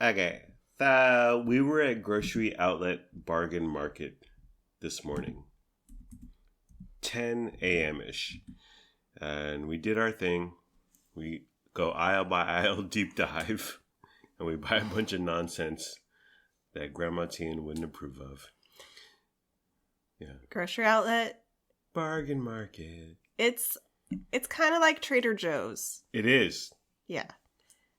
Okay. We were at grocery outlet bargain market this morning, 10 a.m. ish, and we did our thing. We go aisle by aisle deep dive, and we buy a bunch of nonsense that Grandma Tien wouldn't approve of. Yeah. Grocery outlet. Bargain market. It's kind of like Trader Joe's. It is. Yeah.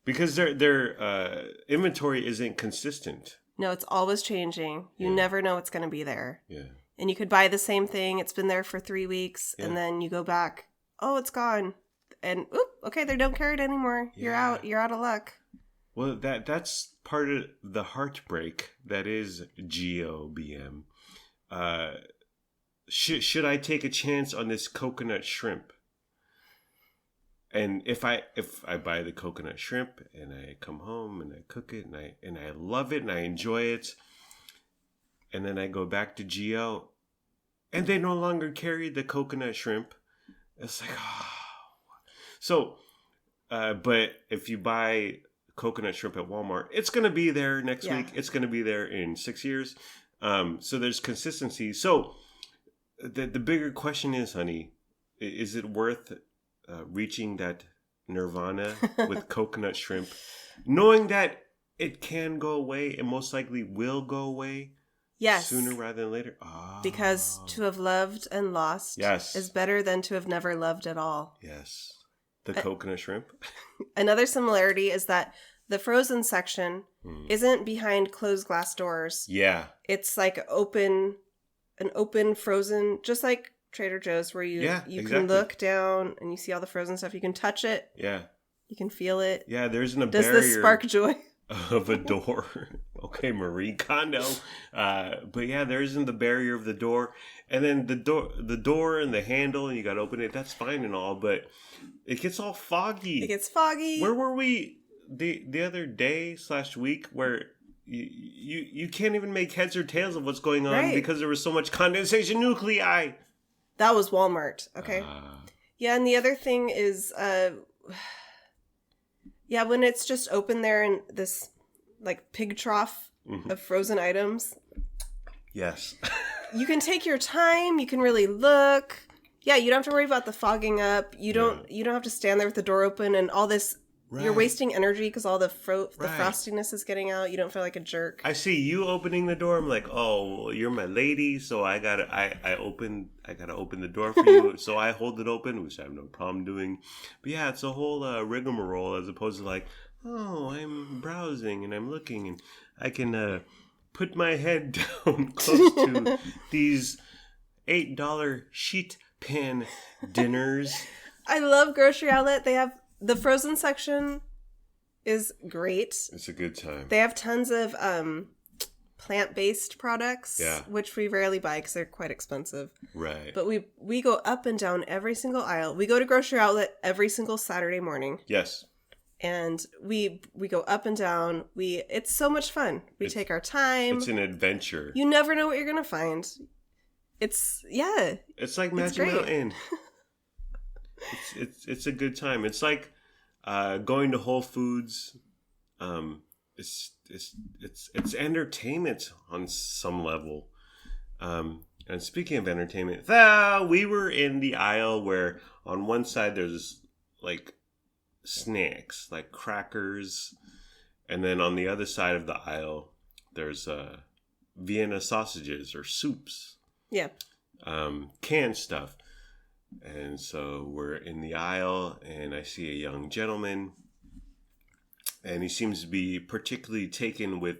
Because their inventory isn't consistent. No, it's always changing. You never know what's going to be there. Yeah. And you could buy the same thing. It's been there for 3 weeks. And then you go back. Oh, it's gone. And, okay, they don't carry it anymore. Yeah. You're out of luck. Well, that's part of the heartbreak that is GOBM. Should I take a chance on this coconut shrimp? And if I buy the coconut shrimp and I come home and I cook it and I love it and I enjoy it, and then I go back to GO and they no longer carry the coconut shrimp, it's like, oh. So, but if you buy coconut shrimp at Walmart, it's going to be there next week. It's going to be there in 6 years. So there's consistency. So the bigger question is, honey, is it worth reaching that nirvana with coconut shrimp, knowing that it can go away and most likely will go away sooner rather than later? Oh. Because to have loved and lost is better than to have never loved at all. Yes. The coconut shrimp. Another similarity is that the frozen section isn't behind closed glass doors. Yeah. It's like an open frozen, just like Trader Joe's, where you can look down and you see all the frozen stuff. You can touch it. Yeah. You can feel it. Yeah, there isn't a barrier. Does this spark joy? Of a door. Okay, Marie Kondo. But yeah, there isn't the barrier of the door. And then the door and the handle, and you got to open it. That's fine and all, but it gets all foggy. It gets foggy. Where were we the other day / week where you can't even make heads or tails of what's going on because there was so much condensation nuclei? That was Walmart. Okay. Yeah, and the other thing is, when it's just open there in this like pig trough of frozen items. Yes. You can take your time. You can really look. Yeah, you don't have to worry about the fogging up. You don't have to stand there with the door open and all this. Right. You're wasting energy because all the frostiness is getting out. You don't feel like a jerk. I see you opening the door. I'm like, oh, you're my lady, so I gotta open the door for you. So I hold it open, which I have no problem doing. But yeah, it's a whole rigmarole as opposed to like, oh, I'm browsing and I'm looking and I can put my head down close to these $8 sheet pan dinners. I love Grocery Outlet. They have. The frozen section is great. It's a good time. They have tons of plant-based products, which we rarely buy because they're quite expensive. Right. But we go up and down every single aisle. We go to Grocery Outlet every single Saturday morning. Yes. And we go up and down. It's so much fun. We take our time. It's an adventure. You never know what you're going to find. It's like Magic Mountain. It's a good time. It's like going to Whole Foods. It's entertainment on some level. And speaking of entertainment, we were in the aisle where on one side there's like snacks, like crackers, and then on the other side of the aisle there's Vienna sausages or soups. Yeah. Canned stuff. And so we're in the aisle, and I see a young gentleman, and he seems to be particularly taken with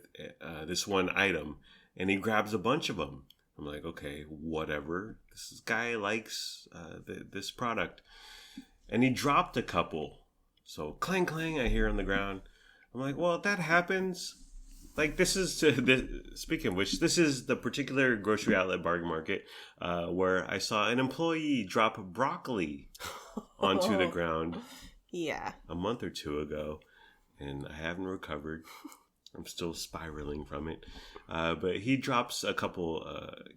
this one item, and he grabs a bunch of them. I'm like, okay, whatever. This guy likes this product. And he dropped a couple. So clang, clang, I hear on the ground. I'm like, well, that happens. Like, speaking of which, this is the particular grocery outlet bargain market where I saw an employee drop broccoli onto the ground a month or two ago, and I haven't recovered. I'm still spiraling from it. But he drops a couple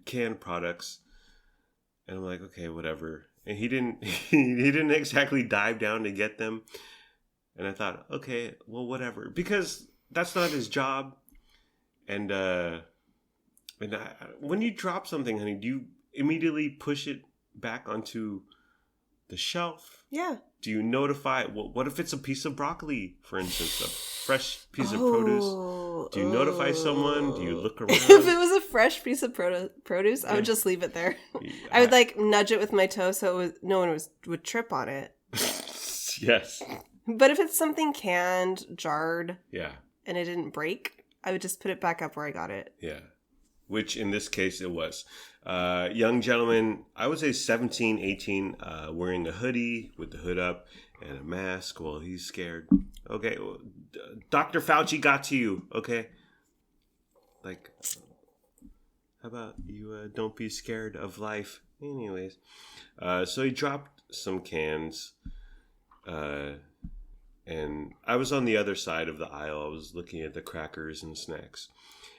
canned products, and I'm like, okay, whatever. And he didn't exactly dive down to get them. And I thought, okay, well, whatever. Because that's not his job. And when you drop something, honey, do you immediately push it back onto the shelf? Yeah. Do you notify? What if it's a piece of broccoli, for instance, a fresh piece of produce? Do you notify someone? Do you look around? If it was a fresh piece of produce, I would just leave it there. Yeah. I would like nudge it with my toe so no one would trip on it. Yes. But if it's something canned, jarred, yeah, and it didn't break, I would just put it back up where I got it. Yeah. Which in this case it was. Young gentleman, I would say 17, 18, wearing a hoodie with the hood up and a mask. Well, he's scared. Okay, well, Dr. Fauci got to you, okay? Like, how about you don't be scared of life? Anyways, so he dropped some cans, and I was on the other side of the aisle. I was looking at the crackers and snacks.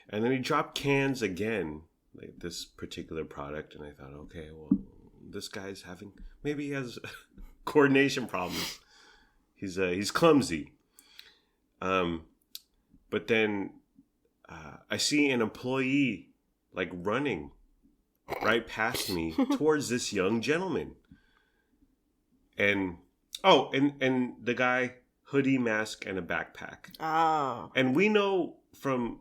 And then he dropped cans again, like this particular product. And I thought, okay, well, this guy's maybe he has coordination problems. He's clumsy. But then I see an employee like running right past me towards this young gentleman. And the guy, hoodie, mask, and a backpack. Oh. And we know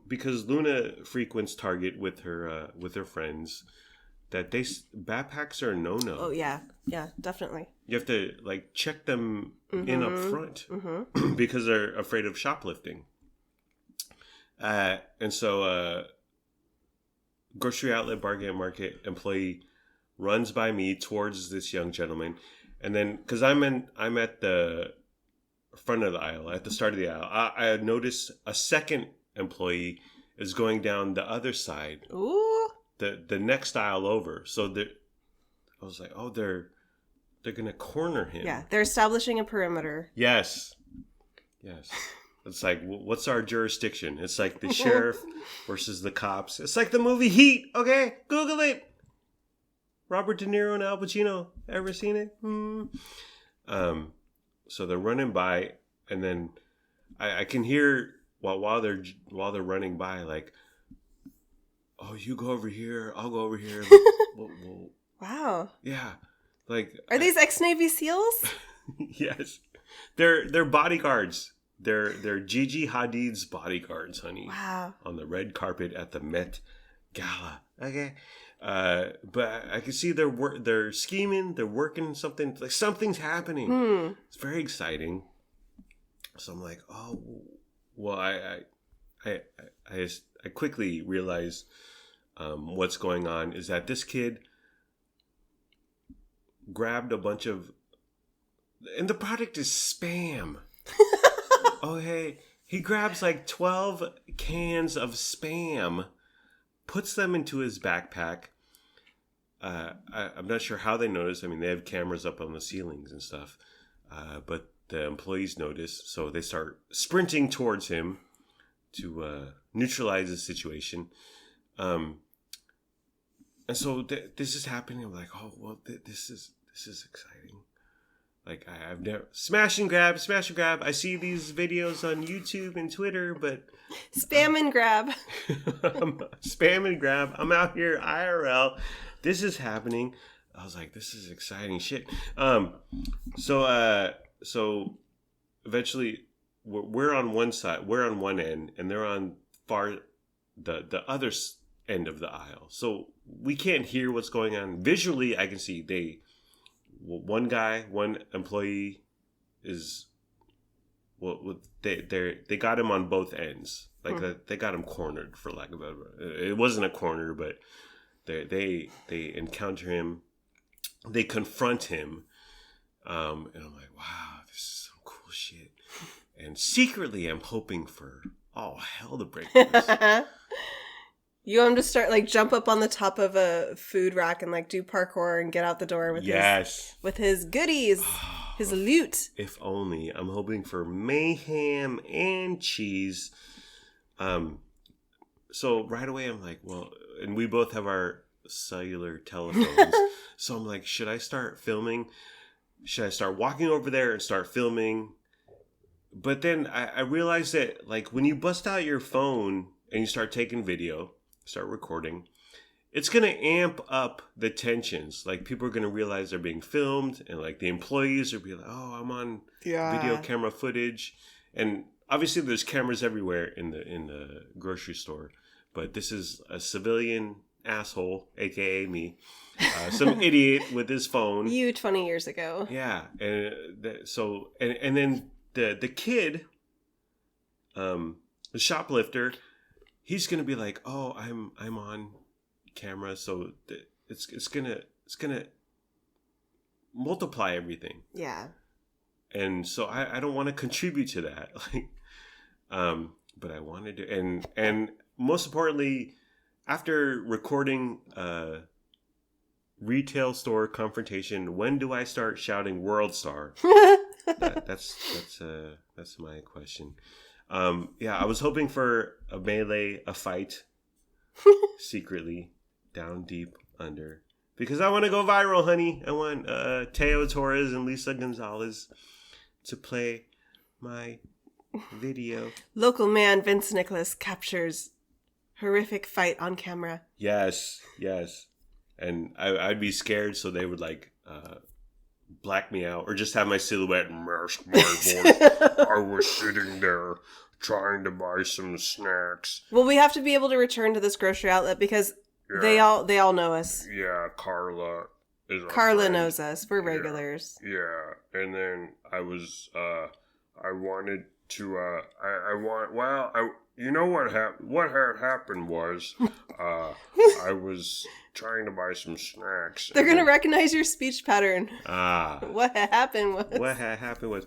because Luna frequents Target with her friends, that backpacks are a no-no. Oh yeah, definitely. You have to like check them in up front because they're afraid of shoplifting. And so, grocery outlet, bargain market employee runs by me towards this young gentleman, and then because I'm at the front of the aisle, at the start of the aisle, I had noticed a second employee is going down the other side. Ooh. The next aisle over. So I was like, oh, they're gonna corner him. Yeah, they're establishing a perimeter. Yes. It's like, what's our jurisdiction? It's like the sheriff versus the cops. It's like the movie Heat. Okay, Google it. Robert De Niro and Al Pacino. Ever seen it? So they're running by, and then I can hear while they're running by, like, oh, you go over here, I'll go over here. Whoa. Wow. Yeah, like, are these ex-Navy SEALs? Yes, they're bodyguards. They're Gigi Hadid's bodyguards, honey. Wow. On the red carpet at the Met Gala. Okay. But I can see they're scheming, they're working something, like something's happening. It's very exciting. So I'm like, oh, well, I quickly realize what's going on is that this kid grabbed a bunch of, and the product is Spam. Oh, hey, he grabs like 12 cans of Spam, puts them into his backpack. I'm not sure how they notice. I mean, they have cameras up on the ceilings and stuff. But the employees notice, so they start sprinting towards him to neutralize the situation. And so this is happening. I'm like, oh, well, this is exciting. Like, I've never... Smash and grab. I see these videos on YouTube and Twitter, but... Spam and grab. Spam and grab. I'm out here IRL. This is happening. I was like, this is exciting shit. So eventually, we're on one side. We're on one end, and they're on the other end of the aisle. So we can't hear what's going on. Visually, I can see one employee is, they got him on both ends. Like they got him cornered, for lack of it wasn't a corner, but they encounter him, they confront him, and I'm like, wow, this is some cool shit. And secretly, I'm hoping for all hell to break loose. You want him to start, like, jump up on the top of a food rack and, like, do parkour and get out the door with his goodies, his loot. If only. I'm hoping for mayhem and cheese. So right away I'm like, well, and we both have our cellular telephones. So I'm like, should I start filming? Should I start walking over there and start filming? but then I realized that, like, when you bust out your phone and you start taking video, start recording, it's going to amp up the tensions. Like, people are going to realize they're being filmed, and, like, the employees will be like, oh, I'm on video camera footage. And obviously there's cameras everywhere in the grocery store, but this is a civilian asshole, aka me, some idiot with his phone. You 20 years ago. Yeah. And and then the kid, the shoplifter, he's going to be like, oh, I'm on camera, so it's gonna multiply everything. Yeah. And so I don't want to contribute to that, like, but I wanted to, and most importantly, after recording retail store confrontation, when do I start shouting World Star? That's my question. I was hoping for a melee, a fight, secretly, down deep under, because I want to go viral, honey. I want Teo Torres and Lisa Gonzalez to play my video. Local man Vince Nicholas captures horrific fight on camera. Yes. And I'd be scared, so they would, like, black me out, or just have my silhouette and mask my voice. I was sitting there trying to buy some snacks. Well, we have to be able to return to this grocery outlet because they all know us. Yeah, Carla is our Carla friend. knows us. We're regulars. Yeah. And then I was I wanted to you know what had happened was I was trying to buy some snacks. They're gonna recognize your speech pattern. What had happened was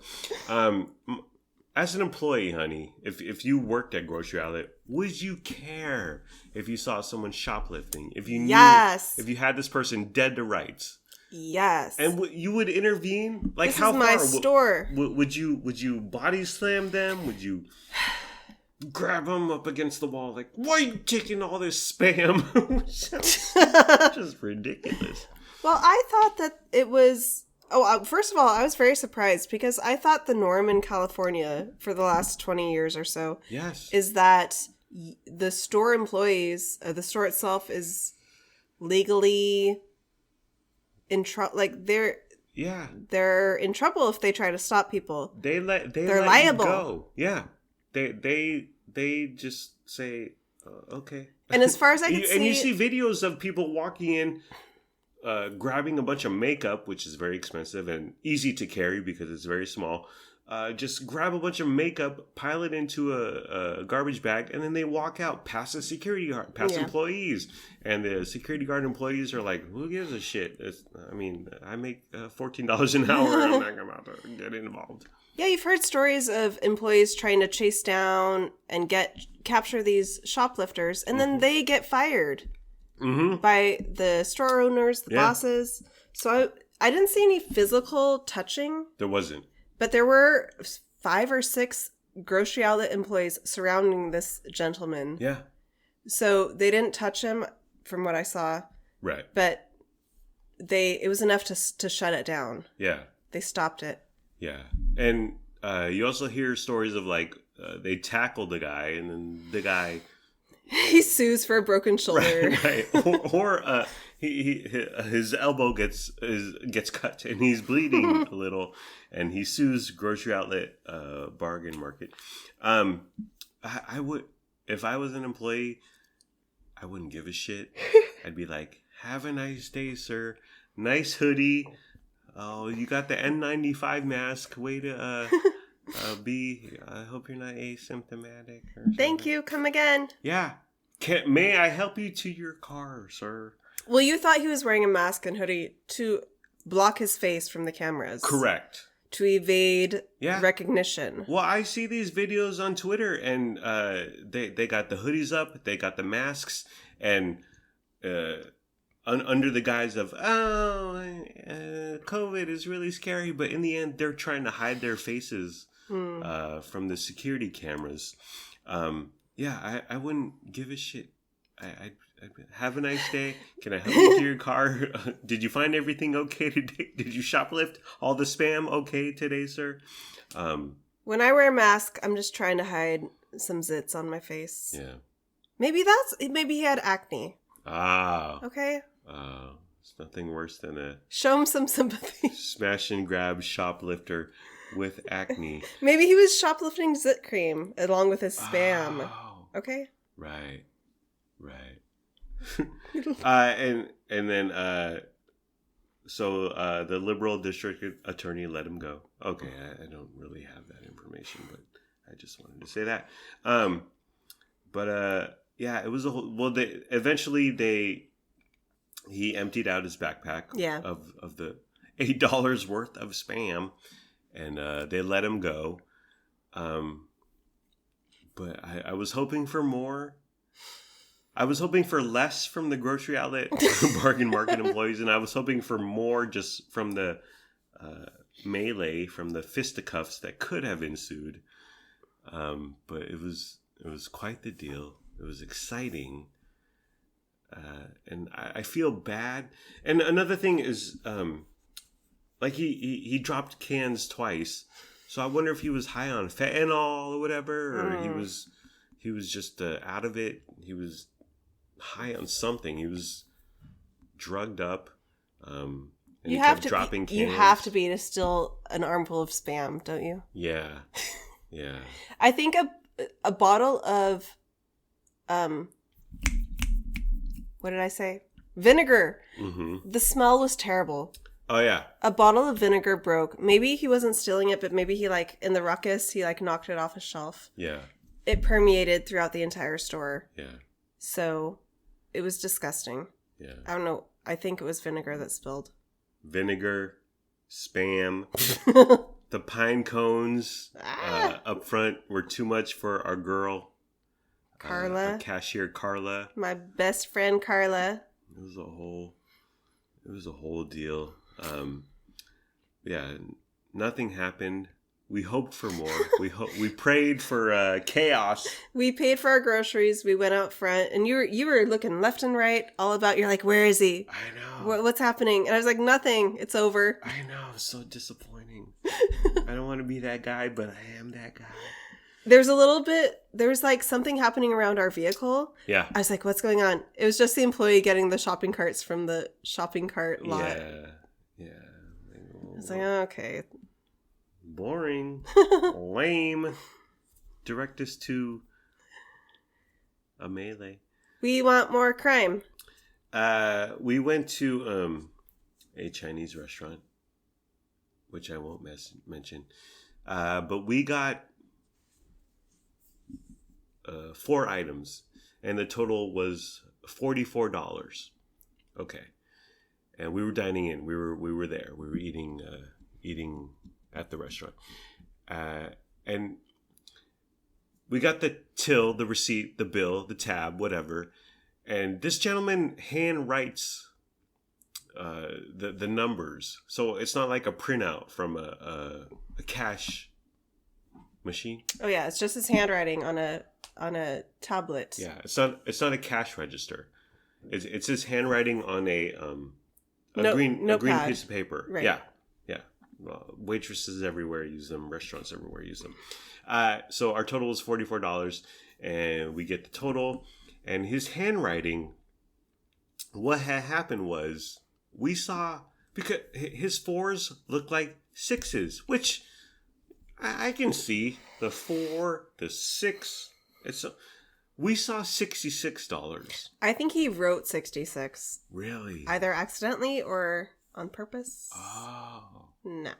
as an employee, honey, if you worked at grocery outlet, would you care if you saw someone shoplifting? If you knew, if you had this person dead to rights? Yes. And you would intervene? Like, this how is my far? store. Would you body slam them? Would you grab them up against the wall? Like, why are you taking all this spam? Just ridiculous. Well, I thought that it was... first of all, I was very surprised because I thought the norm in California for the last 20 years or so is that the store employees, the store itself is legally in trouble. Like, they're in trouble if they try to stop people. They're liable. You go. Yeah. They just say, okay. And as far as I can see... And you see videos of people walking in, grabbing a bunch of makeup, which is very expensive and easy to carry because it's very small. Just grab a bunch of makeup, pile it into a garbage bag, and then they walk out past the security guard, past employees. And the security guard employees are like, who gives a shit? I make $14 an hour. I'm not about to get involved. Yeah, you've heard stories of employees trying to chase down and capture these shoplifters, and then they get fired by the store owners, the bosses. So I didn't see any physical touching. There wasn't. But there were 5 or 6 grocery outlet employees surrounding this gentleman. Yeah. So they didn't touch him, from what I saw. Right. But it was enough to shut it down. Yeah. They stopped it. Yeah. And you also hear stories of, like, they tackled the guy, and then the guy... He sues for a broken shoulder. Right. Or his elbow gets cut, and he's bleeding a little, and he sues grocery outlet bargain market. I would, if I was an employee, I wouldn't give a shit. I'd be like, have a nice day, sir. Nice hoodie. Oh, you got the N95 mask. Way to I hope you're not asymptomatic. Thank you. Come again. Yeah. May I help you to your car, sir? Well, you thought he was wearing a mask and hoodie to block his face from the cameras. Correct. To evade recognition. Well, I see these videos on Twitter, and they got the hoodies up, they got the masks, and under the guise of, COVID is really scary, but in the end, they're trying to hide their faces from the security cameras. I wouldn't give a shit. I'd have a nice day. Can I help you to your car? Did you find everything okay today? Did you shoplift all the spam okay today, sir? When I wear a mask, I'm just trying to hide some zits on my face. Yeah. Maybe he had acne. Ah. Okay. It's nothing worse than a... Show him some sympathy. Smash and grab shoplifter with acne. Maybe he was shoplifting zit cream along with his spam. Oh. Okay. Right. And then the liberal district attorney let him go. Okay, I don't really have that information, but I just wanted to say that. Yeah, it was a whole. Well, he emptied out his backpack. Yeah. Of the $8 worth of spam, and they let him go. But I was hoping for more. I was hoping for less from the grocery outlet bargain market employees, and I was hoping for more just from the melee, from the fisticuffs that could have ensued. But it was quite the deal. It was exciting, and I feel bad. And another thing is, like he dropped cans twice, so I wonder if he was high on fentanyl or whatever, or he was just out of it. He was high on something. He was drugged up. And you he have kept to dropping cans. You have to be to steal an armful of spam, don't you? Yeah. I think a bottle of what did I say? Vinegar. Mm-hmm. The smell was terrible. Oh yeah. A bottle of vinegar broke. Maybe he wasn't stealing it, but maybe he in the ruckus he knocked it off a shelf. Yeah. It permeated throughout the entire store. Yeah. So it was disgusting. Yeah. I don't know. I think it was vinegar that spilled. Vinegar, spam. The pine cones up front were too much for our girl. Carla. Our cashier Carla. My best friend Carla. It was a whole deal. Yeah, nothing happened. We hoped for more. We prayed for chaos. We paid for our groceries. We went out front, and you were looking left and right, all about. You're like, where is he? I know. What's happening? And I was like, nothing. It's over. I know. It's so disappointing. I don't want to be that guy, but I am that guy. There was something happening around our vehicle. Yeah. I was like, what's going on? It was just the employee getting the shopping carts from the shopping cart lot. Yeah. I was like, oh, okay. Boring. Lame. Direct us to a melee. We want more crime. We went to a Chinese restaurant, which I won't mention. But we got 4 items, and the total was $44. Okay, and we were dining in. We were there. We were eating at the restaurant, and we got the till, the receipt, the bill, the tab, whatever. And this gentleman hand writes the numbers, so it's not like a printout from a cash machine. Oh yeah, it's just his handwriting on a tablet. Yeah, it's not a cash register. It's his handwriting on a green piece of paper. Right. Yeah. Well, waitresses everywhere use them. Restaurants everywhere use them. So our total was $44, and we get the total. And his handwriting, what had happened was we saw, because his 4s looked like 6s, which I can see the 4, the 6. We saw $66. I think he wrote 66. Really? Either accidentally or on purpose. Oh. No.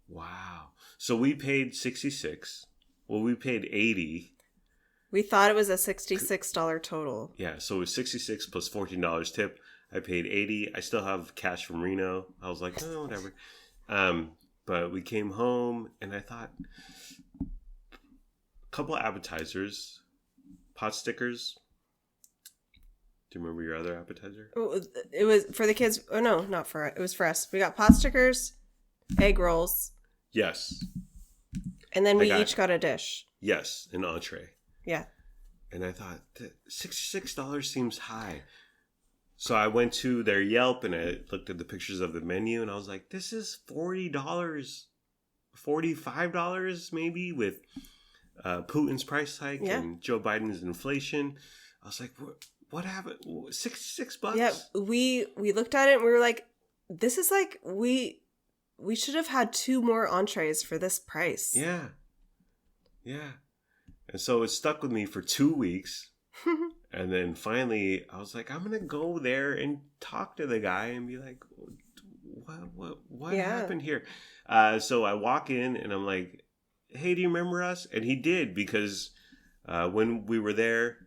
Wow. So we paid 66. Well, we paid 80. We thought it was a $66 total. Yeah, so it was 66 plus $14 tip. I paid 80. I still have cash from Reno. I was like, oh, whatever. But we came home, and I thought, a couple of appetizers, pot stickers. Do you remember your other appetizer? It was for the kids. Oh, no, not for it. It was for us. We got pot stickers, egg rolls. Yes. And then we each got a dish. Yes, an entree. Yeah. And I thought, $66 seems high. So I went to their Yelp and I looked at the pictures of the menu and I was like, this is $40 $45 maybe with Putin's price hike and Joe Biden's inflation. I was like, what happened? $66? Yeah, we looked at it and we were like, this is like, we should have had 2 more entrees for this price. Yeah. Yeah. And so it stuck with me for 2 weeks. And then finally, I was like, I'm going to go there and talk to the guy and be like, what happened here? So I walk in and I'm like, hey, do you remember us? And he did, because when we were there,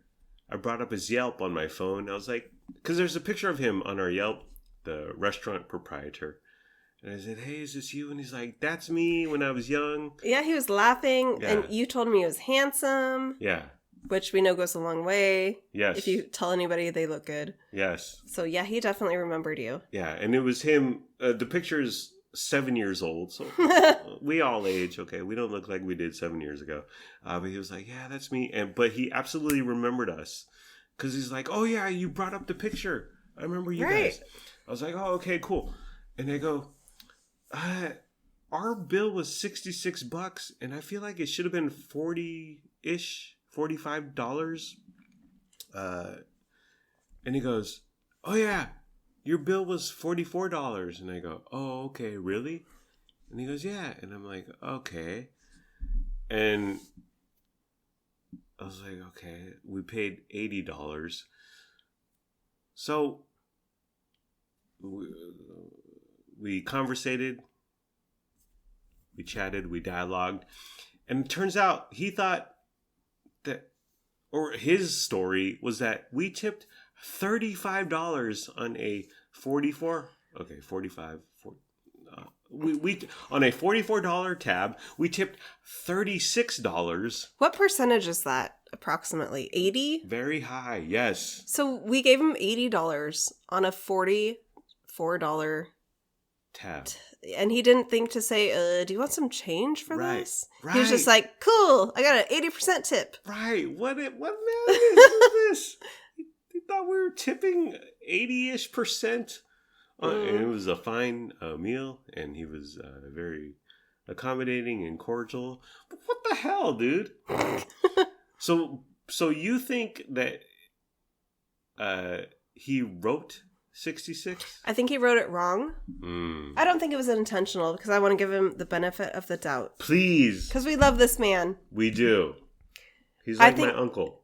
I brought up his Yelp on my phone. I was like, because there's a picture of him on our Yelp, the restaurant proprietor. And I said, hey, is this you? And he's like, that's me when I was young. Yeah, he was laughing. And you told him he was handsome. Yeah. Which we know goes a long way. Yes. If you tell anybody they look good. Yes. So yeah, he definitely remembered you. Yeah, and it was him. The picture is 7 years old, so we all age. Okay, we don't look like we did 7 years ago. But he was like, yeah, that's me. But he absolutely remembered us. Because he's like, oh yeah, you brought up the picture. I remember you guys. I was like, oh, okay, cool. And I go, our bill was $66, and I feel like it should have been 40-ish. $45. And he goes, oh yeah, your bill was $44. And I go, oh, okay, really? And he goes, yeah. And I'm like, okay. And I was like, okay, we paid $80. So we conversated, we chatted, we dialogued. And it turns out he thought that, or his story was that we tipped $35 on a 44. Okay, 45. We on a $44 tab, we tipped $36. What percentage is that? Approximately 80? Very high, yes. So we gave him $80 on a $44 tab. And he didn't think to say, do you want some change for this? Right. He was just like, cool, I got an 80% tip. Right. What madness is this? He thought we were tipping 80-ish %. And it was a fine meal, and he was very accommodating and cordial. But what the hell, dude? So you think that he wrote 66? I think he wrote it wrong. I don't think it was intentional, because I want to give him the benefit of the doubt. Please. Because we love this man. We do. He's like my uncle.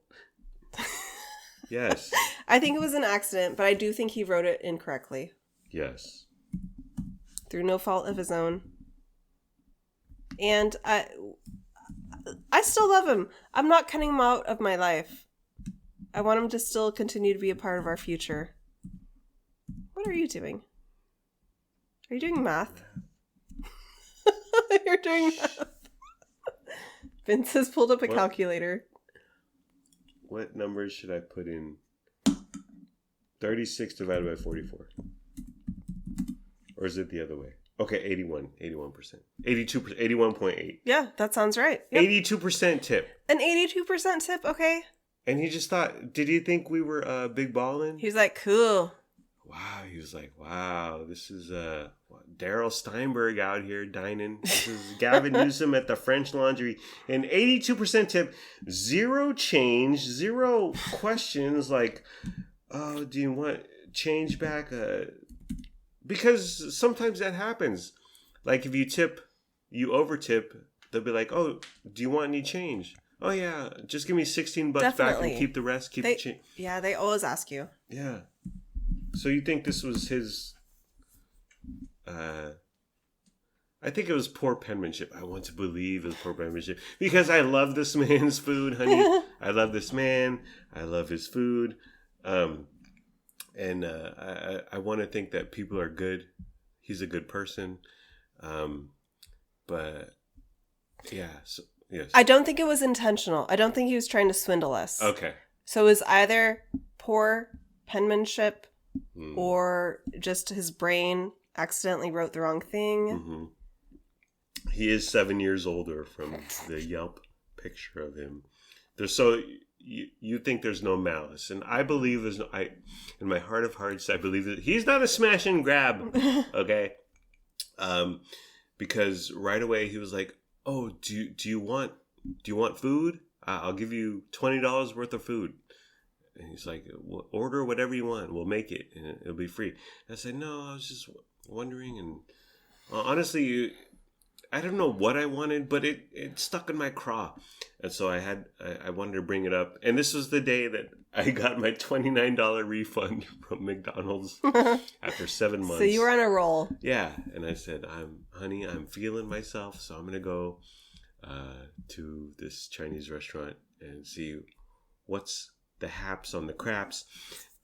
Yes. I think it was an accident, but I do think he wrote it incorrectly. Yes. Through no fault of his own. And I still love him. I'm not cutting him out of my life. I want him to still continue to be a part of our future. What are you doing? Are you doing math? You're doing math. Vince has pulled up a calculator. What numbers should I put in? 36 divided by 44. Or is it the other way? Okay, 81%. 82%. 81.8. Yeah, that sounds right. Yep. 82% tip. An 82% tip, okay. And he just thought, did he think we were big ballin'? He was like, cool. Wow, he was like, wow, this is Daryl Steinberg out here dining. This is Gavin Newsom at the French Laundry. And 82% tip, 0 change, 0 questions like, oh, do you want change back? Because sometimes that happens. Like if you over tip, they'll be like, oh, do you want any change? Oh yeah, just give me $16 back and keep the rest, keep the change. Yeah, they always ask you. Yeah. So you think this was his, I think it was poor penmanship. I want to believe it was poor penmanship. Because I love this man's food, honey. I love this man. I love his food. And I want to think that people are good. He's a good person. But, yeah. So, yes. I don't think it was intentional. I don't think he was trying to swindle us. Okay. So it was either poor penmanship or just his brain accidentally wrote the wrong thing. Mm-hmm. He is 7 years older from the Yelp picture of him. You think there's no malice, and I believe there's no. In my heart of hearts, I believe that he's not a smash and grab. Okay, because right away he was like, "Oh, do you want food? I'll give you $20 worth of food." And he's like, "Order whatever you want. We'll make it, and it'll be free." And I said, "No, I was just wondering." And honestly, I don't know what I wanted, but it stuck in my craw. And so I wanted to bring it up. And this was the day that I got my $29 refund from McDonald's after 7 months. So you were on a roll. Yeah. And I said, honey, I'm feeling myself. So I'm going to go to this Chinese restaurant and see what's the haps on the craps.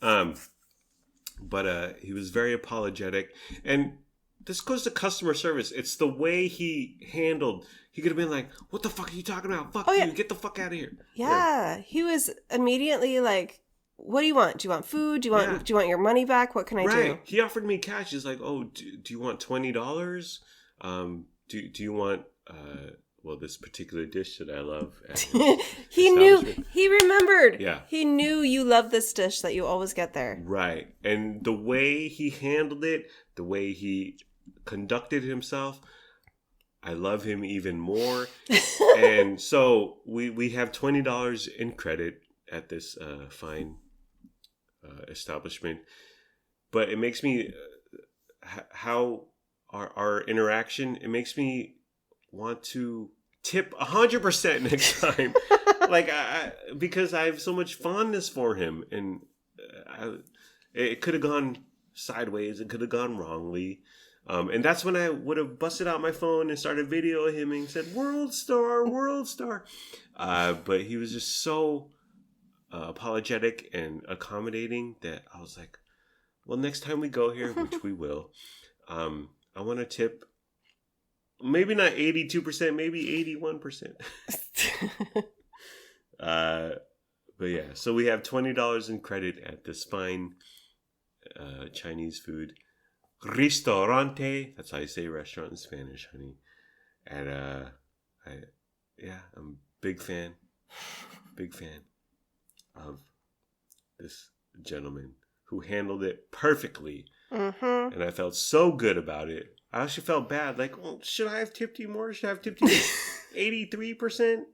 But he was very apologetic. And this goes to customer service. It's the way he handled. He could have been like, "What the fuck are you talking about? Fuck you. Get the fuck out of here." Yeah. He was immediately like, "What do you want? Do you want food? Do you want your money back? What can I do?" He offered me cash. He's like, "Oh, do you want $20? Do you want this particular dish that I love?" He remembered. Yeah. He knew you love this dish that you always get there. Right. And the way he handled it, the way he conducted himself, I love him even more. And so we have $20 in credit at this fine establishment. But it makes me, how our interaction, it makes me want to tip 100% next time. Because I have so much fondness for him. And it could have gone sideways. It could have gone wrongly. And that's when I would have busted out my phone and started videoing him and said, "World star, world star." But he was just so apologetic and accommodating that I was like, well, next time we go here, which we will, I want to tip maybe not 82%, maybe 81%. But yeah, so we have $20 in credit at this fine Chinese food restaurante. That's how you say restaurant in Spanish, honey. And I'm a big fan of this gentleman who handled it perfectly. Mm-hmm. And I felt so good about it. I actually felt bad. Like, well, should I have tipped you more? Should I have tipped you 83%?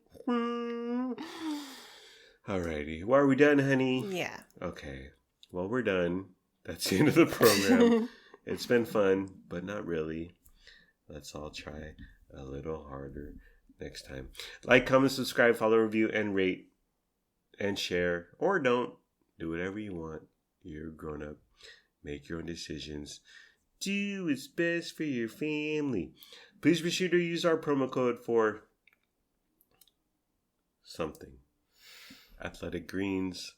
Alrighty. Well, are we done, honey? Yeah. Okay. Well, we're done. That's the end of the program. It's been fun, but not really. Let's all try a little harder next time. Like, comment, subscribe, follow, review, and rate, and share. Or don't. Do whatever you want. You're grown up. Make your own decisions. Do what's best for your family. Please be sure to use our promo code for something. Athletic Greens,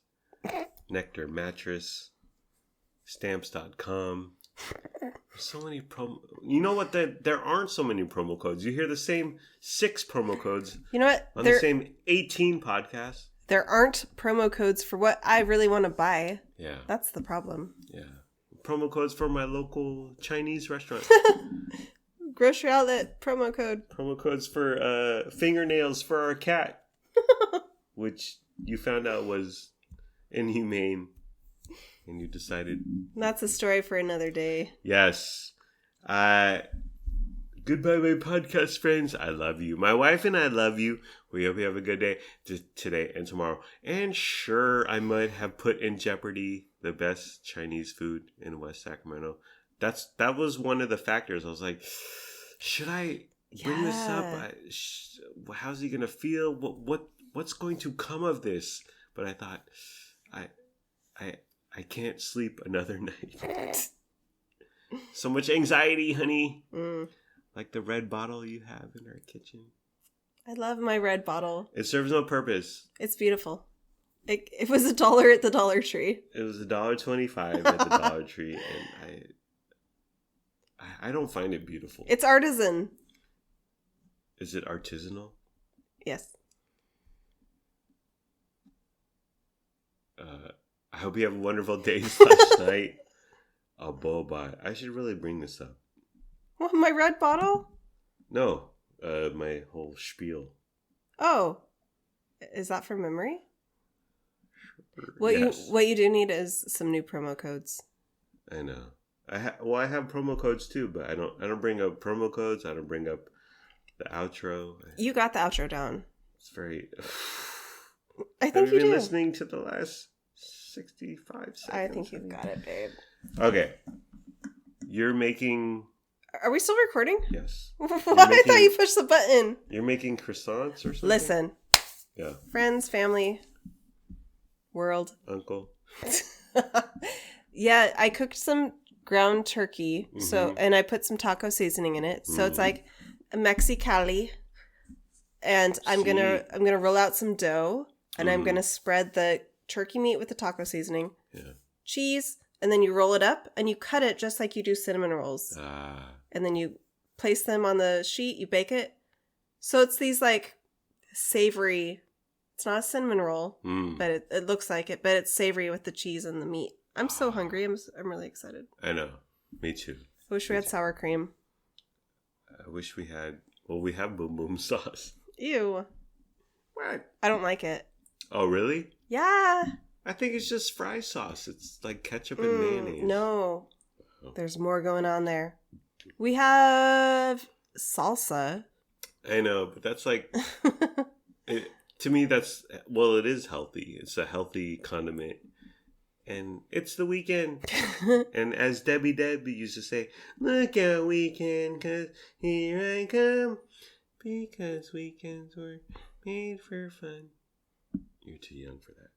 Nectar Mattress, Stamps.com. So many You know what? There aren't so many promo codes. You hear the same 6 promo codes. You know what? On the same 18 podcasts. There aren't promo codes for what I really want to buy. Yeah. That's the problem. Yeah. Promo codes for my local Chinese restaurant. Grocery outlet promo code. Promo codes for fingernails for our cat. Which you found out was inhumane. And you decided... That's a story for another day. Yes. Goodbye, my podcast friends. I love you. My wife and I love you. We hope you have a good day today and tomorrow. And sure, I might have put in jeopardy the best Chinese food in West Sacramento. That was one of the factors. I was like, should I bring this up? How's he going to feel? What's going to come of this? But I thought, I can't sleep another night. So much anxiety, honey. Like the red bottle you have in our kitchen. I love my red bottle. It serves no purpose. It's beautiful. It was $1 at the Dollar Tree. It was $1.25 at the Dollar Tree, and I don't find it beautiful. It's artisan. Is it artisanal? Yes. I hope you have a wonderful day / night. Oh, boba. I should really bring this up. What, my red bottle? No, my whole spiel. Oh, is that from memory? Sure. What you do need is some new promo codes. I know. I have promo codes too, but I don't bring up promo codes. I don't bring up the outro. You got the outro down. It's very. I think have you been do. listening to the last 65 seconds? I think you've got it, babe. Okay. You're making. Are we still recording? Yes. I thought you pushed the button. You're making croissants or something? Listen. Yeah. Friends, family, world. Uncle. Yeah, I cooked some ground turkey, and I put some taco seasoning in it. So it's like a Mexicali. And I'm gonna roll out some dough, and I'm gonna spread the turkey meat with the taco seasoning, cheese, and then you roll it up and you cut it just like you do cinnamon rolls. And then you place them on the sheet, you bake it. So it's these like savory. It's not a cinnamon roll, but it looks like it. But it's savory with the cheese and the meat. I'm so hungry. I'm really excited. I know. Me too. I wish we had sour cream. I wish we had. Well, we have boom boom sauce. Ew. What? I don't like it. Oh, really? Yeah. I think it's just fry sauce. It's like ketchup and mayonnaise. No. There's more going on there. We have salsa. I know, but that's like... to me, that's... Well, it is healthy. It's a healthy condiment. And it's the weekend. And as Debbie used to say, look out weekend, 'cause here I come. Because weekends were made for fun. You're too young for that.